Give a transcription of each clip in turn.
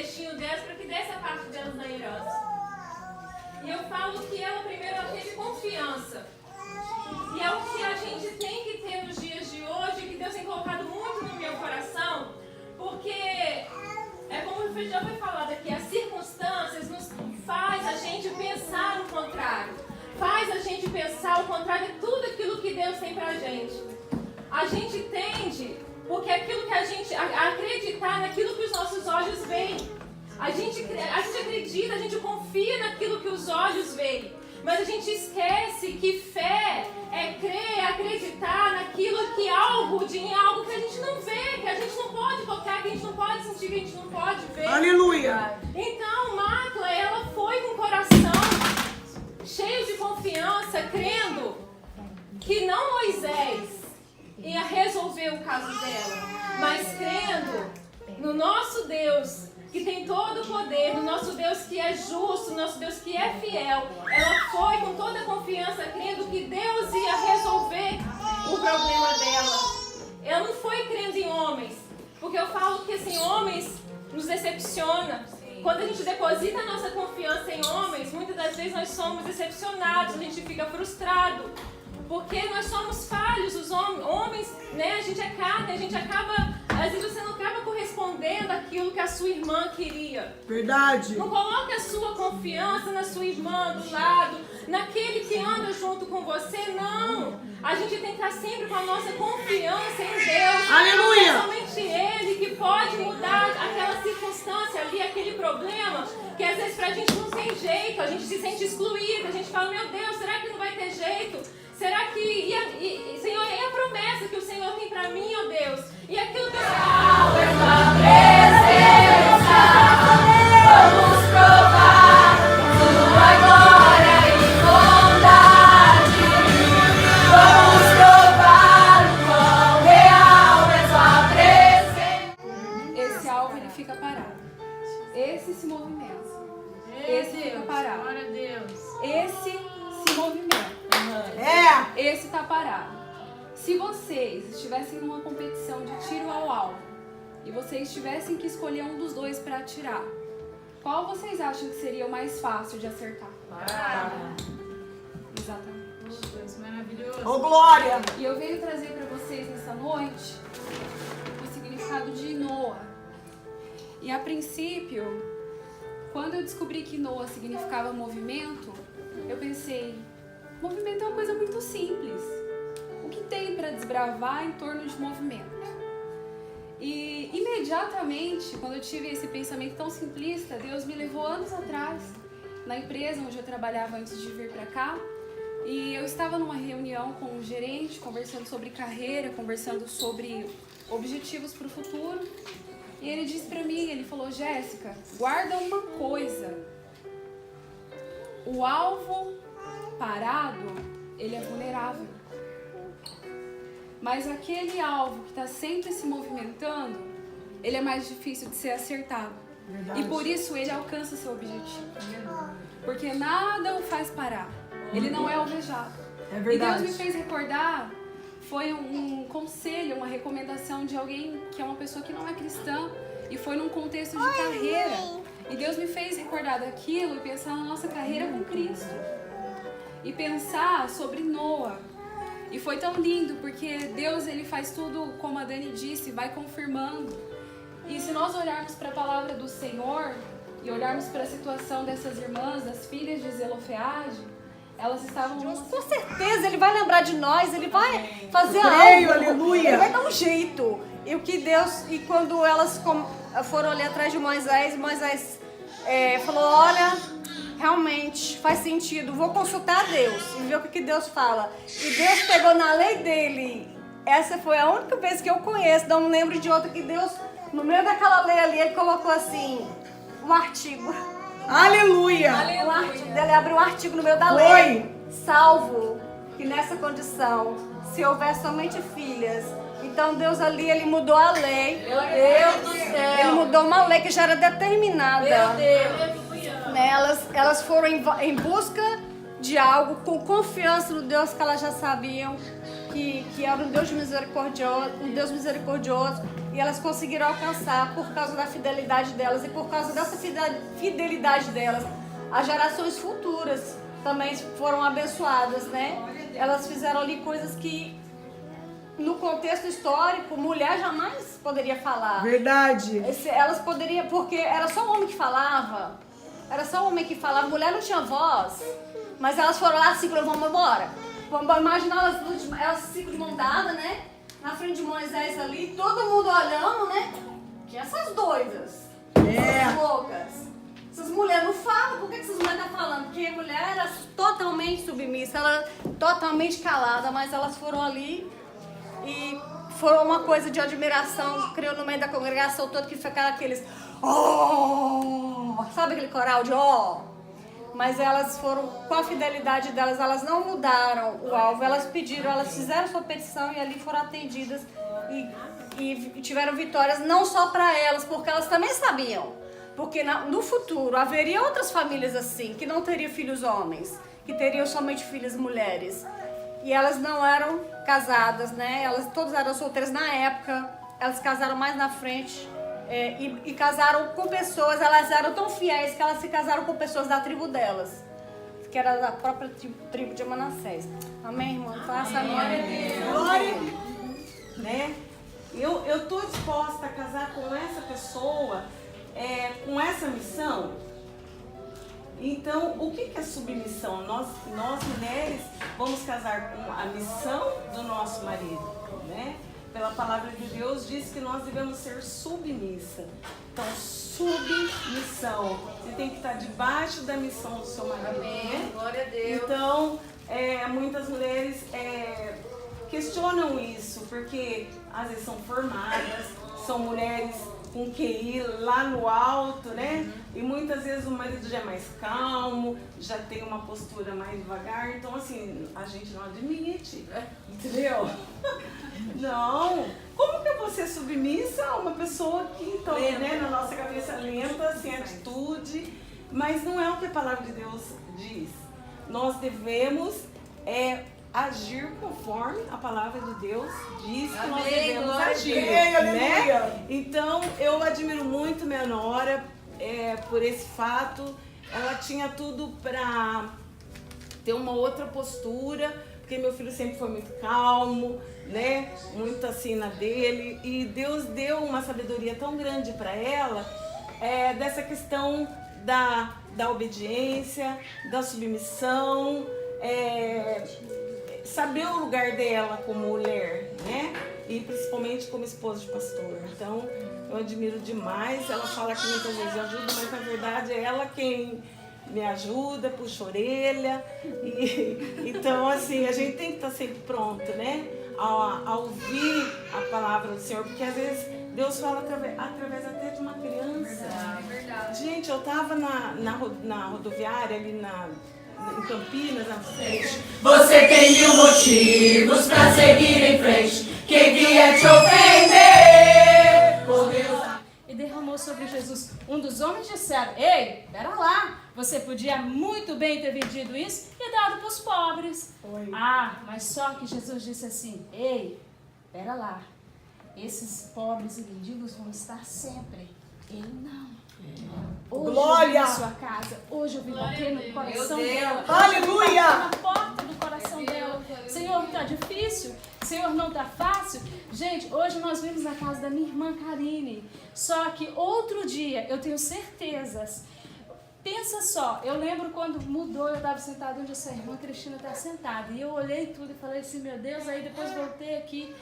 destino delas, para que desse a parte delas na herança. E eu falo que ela primeiro teve confiança. E é o que a gente tem que ter nos dias de hoje, que Deus tem colocado muito no meu coração, porque é como já foi falado aqui, as circunstâncias nos faz a gente pensar o contrário. Faz a gente pensar o contrário de tudo aquilo que Deus tem pra gente. A gente tende, porque aquilo que a gente acreditar naquilo que os nossos olhos veem. A gente acredita, a gente confia naquilo que os olhos veem. Mas a gente esquece que fé é crer, é acreditar naquilo que em algo que a gente não vê, que a gente não pode tocar, que a gente não pode sentir, que a gente não pode ver. Aleluia! Então, Macla, ela foi com o coração cheio de confiança, crendo que não Moisés ia resolver o caso dela, mas crendo no nosso Deus, que tem todo o poder, no nosso Deus que é justo, no nosso Deus que é fiel. Ela foi com toda a confiança, crendo que Deus ia resolver o problema dela. Ela não foi crendo em homens, porque eu falo que assim, homens nos decepciona. Quando a gente deposita a nossa confiança em homens, muitas das vezes nós somos decepcionados, a gente fica frustrado, porque nós somos falhos, os homens, né? A gente é carne, a gente acaba, às vezes você não acaba correspondendo àquilo que a sua irmã queria. Verdade. Não coloque a sua confiança na sua irmã do lado, naquele que anda junto com você, não. A gente tem que estar sempre com a nossa confiança em Deus. Aleluia. É somente Ele que pode mudar aquela circunstância ali, aquele problema, que às vezes pra gente não tem jeito, a gente se sente excluída, a gente fala, meu Deus, será que não vai ter jeito? Será que, Senhor, é a promessa que o Senhor tem pra mim, ó Deus? E aquilo que eu vamos provar tua glória e bondade. Vamos provar o quão real é tua presença. Esse alvo ele fica parado. Esse se movimenta. Esse fica parado. Glória a Deus. Esse se movimenta. Esse tá parado. Se vocês estivessem numa competição de tiro ao alvo e vocês tivessem que escolher um dos dois para atirar, qual vocês acham que seria o mais fácil de acertar? Exatamente. Oh, Deus, maravilhoso. Ô, glória! E eu venho trazer para vocês nessa noite o significado de Noa. E a princípio, quando eu descobri que Noa significava movimento, eu pensei, movimento é uma coisa muito simples. O que tem para desbravar em torno de movimento? E imediatamente, quando eu tive esse pensamento tão simplista, Deus me levou anos atrás, na empresa onde eu trabalhava antes de vir para cá. E eu estava numa reunião com um gerente, conversando sobre carreira, conversando sobre objetivos para o futuro. E ele disse para mim, ele falou, Jéssica, guarda uma coisa. O alvo parado, ele é vulnerável. Mas aquele alvo que está sempre se movimentando, ele é mais difícil de ser acertado. Verdade. E por isso ele alcança seu objetivo. Porque nada o faz parar. Ele não é alvejado. É verdade. E Deus me fez recordar, foi um conselho, uma recomendação de alguém que é uma pessoa que não é cristã e foi num contexto de carreira. E Deus me fez recordar daquilo e pensar na nossa carreira com Cristo. E pensar sobre Noa. E foi tão lindo, porque Deus ele faz tudo, como a Dani disse, vai confirmando. E se nós olharmos para a palavra do Senhor e olharmos para a situação dessas irmãs, das filhas de Zelofeade, elas estavam... Com certeza, ele vai lembrar de nós, ele vai fazer Creio, algo. aleluia. Ele vai dar um jeito. E o que Deus... E quando elas foram ali atrás de Moisés falou, olha, realmente faz sentido, vou consultar Deus e ver o que Deus fala. E Deus pegou na lei dele. Essa foi a única vez que eu conheço, não me lembro de outra, que Deus, no meio daquela lei ali, ele colocou assim, um artigo. Aleluia! Ele abriu um artigo no meio da lei. Salvo que nessa condição, se houver somente filhas. Então Deus ali, ele mudou a lei. Meu Deus do céu. Ele mudou uma lei que já era determinada. Meu Deus. Né? Elas foram em busca de algo com confiança no Deus que elas já sabiam. que era um Deus misericordioso, e elas conseguiram alcançar por causa da fidelidade delas, e por causa dessa fidelidade delas, as gerações futuras também foram abençoadas, né? Elas fizeram ali coisas que, no contexto histórico, mulher jamais poderia falar. Verdade. Elas poderiam, porque era só o homem que falava. Era só o homem que falava. Mulher não tinha voz. Mas elas foram lá assim, falaram, vamos embora. Vamos imaginar elas ciclo de mão dada, né? Na frente de Moisés ali, todo mundo olhando, né? Que essas doidas. Essas loucas. Essas mulheres não falam. Por que essas mulheres estão falando? Porque a mulher era totalmente submissa, ela totalmente calada, mas elas foram ali e foi uma coisa de admiração, criou no meio da congregação toda, que ficaram aqueles oh! Sabe aquele coral de oh? Mas elas foram, com a fidelidade delas, elas não mudaram o alvo, elas pediram, elas fizeram sua petição e ali foram atendidas e tiveram vitórias não só para elas, porque elas também sabiam, porque no futuro haveria outras famílias assim, que não teriam filhos homens, que teriam somente filhas mulheres. E elas não eram casadas, né? Elas todas eram solteiras na época. Elas casaram mais na frente e casaram com pessoas. Elas eram tão fiéis que elas se casaram com pessoas da tribo delas, que era da própria tribo de Manassés. Amém, irmã? Faça a glória a Deus. Glória. Né? Eu tô disposta a casar com essa pessoa, com essa missão. Então, o que é submissão? Nós mulheres vamos casar com a missão do nosso marido, né? Pela palavra de Deus diz que nós devemos ser submissa. Então, submissão. Você tem que estar debaixo da missão do seu marido. Né? Glória a Deus. Então, muitas mulheres questionam isso, porque às vezes são formadas, são mulheres com QI lá no alto, né? E muitas vezes o marido já é mais calmo, já tem uma postura mais devagar. Então, assim, a gente não admite, entendeu? Não. Como que eu vou ser submissa a uma pessoa que está, né, na nossa cabeça lenta, sem atitude? Mas não é o que a palavra de Deus diz. Nós devemos agir conforme a palavra de Deus diz que nós devemos agir, né? Então, eu admiro muito minha nora por esse fato. Ela tinha tudo para ter uma outra postura, porque meu filho sempre foi muito calmo, né? Muito assim na dele. E Deus deu uma sabedoria tão grande para ela, dessa questão da obediência, da submissão, saber o lugar dela como mulher, né? E principalmente como esposa de pastor. Então, eu admiro demais. Ela fala que muitas vezes eu ajudo, mas na verdade é ela quem me ajuda, puxa a orelha. Então, assim, a gente tem que estar sempre pronto, né? A ouvir a palavra do Senhor, porque às vezes Deus fala através até de uma criança. É verdade. Gente, eu tava na rodoviária ali em Campinas, na frente. Você tem 1000 motivos pra seguir em frente. Quem vier te ofender, por Deus. E derramou sobre Jesus. Um dos homens disseram: ei, pera lá, você podia muito bem ter vendido isso e dado para os pobres. Mas só que Jesus disse assim: ei, pera lá, esses pobres e mendigos vão estar sempre. Ele não. Hoje Glória! eu vim na sua casa, hoje eu vim bater no coração dela. Aleluia! Na porta do coração dela. Senhor, está difícil? Senhor, não está fácil? Gente, hoje nós vimos na casa da minha irmã Karine. Só que outro dia, eu tenho certezas. Pensa só, eu lembro quando mudou, eu estava sentada onde essa irmã Cristina está sentada. E eu olhei tudo e falei assim, meu Deus, aí depois voltei aqui.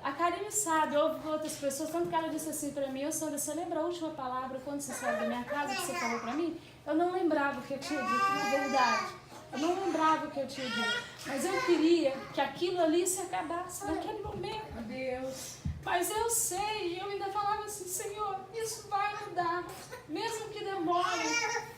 A Karine sabe, houve outras pessoas, tanto que ela disse assim pra mim: Sandra, você lembra a última palavra quando você saiu da minha casa que você falou pra mim? Eu não lembrava o que eu tinha dito, na verdade. Eu não lembrava o que eu tinha dito. Mas eu queria que aquilo ali se acabasse naquele momento. Deus. Mas eu sei, e eu ainda falava assim: Senhor, isso vai mudar. Mesmo que demore,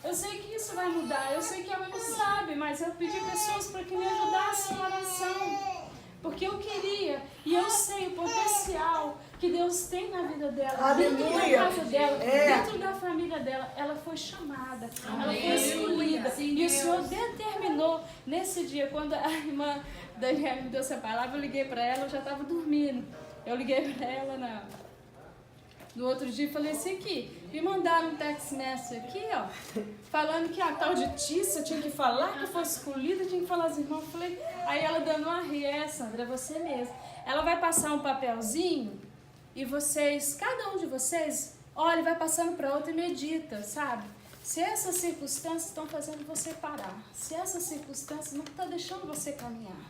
eu sei que isso vai mudar. Eu sei que ela não sabe, mas eu pedi pessoas para que me ajudassem em oração. Porque eu queria, e eu sei o potencial que Deus tem na vida dela, dentro da casa dela, dentro da família dela, ela foi chamada, ela foi escolhida. E o Senhor determinou nesse dia, quando a irmã Daniela me deu essa palavra, eu liguei para ela, eu já estava dormindo. Eu liguei para ela no outro dia e falei assim, aqui, me mandaram um text message aqui, ó, falando que a tal de Tícia tinha que falar que eu fosse escolhida, tinha que falar as irmãs. Eu falei, aí ela dando uma ria, Sandra, é você mesmo. Ela vai passar um papelzinho e vocês, cada um de vocês, olha, vai passando para outra e medita, sabe? Se essas circunstâncias estão fazendo você parar, se essas circunstâncias não estão deixando você caminhar,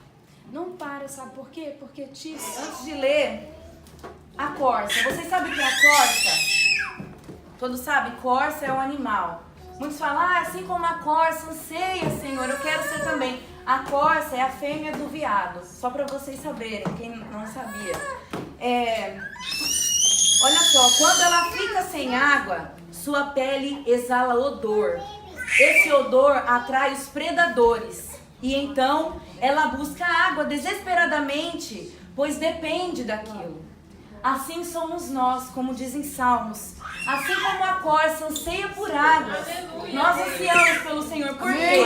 não para, sabe por quê? Porque Tícia... Antes de ler, a corça. Vocês sabem o que é a corça? Todos sabem? Corça é um animal. Muitos falam, assim como a corça anseia, Senhor, eu quero ser também. A corça é a fêmea do veado. Só para vocês saberem, quem não sabia. Olha só, quando ela fica sem água, sua pele exala odor. Esse odor atrai os predadores. E então ela busca água desesperadamente, pois depende daquilo. Assim somos nós, como dizem Salmos. Assim como a corça anseia por águas, nós ansiamos pelo Senhor. Por quê?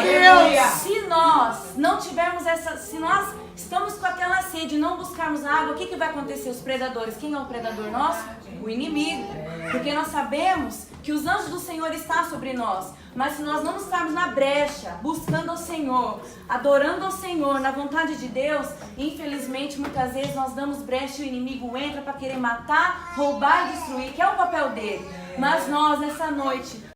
Se nós não tivermos se nós estamos com aquela sede e não buscarmos água, o que vai acontecer? Os predadores. Quem é o predador nosso? O inimigo. Porque nós sabemos que os anjos do Senhor estão sobre nós. Mas se nós não estarmos na brecha, buscando ao Senhor, adorando ao Senhor, na vontade de Deus, infelizmente, muitas vezes nós damos brecha e o inimigo entra para querer matar, roubar e destruir, que é o papel dele. Mas nós, nessa noite,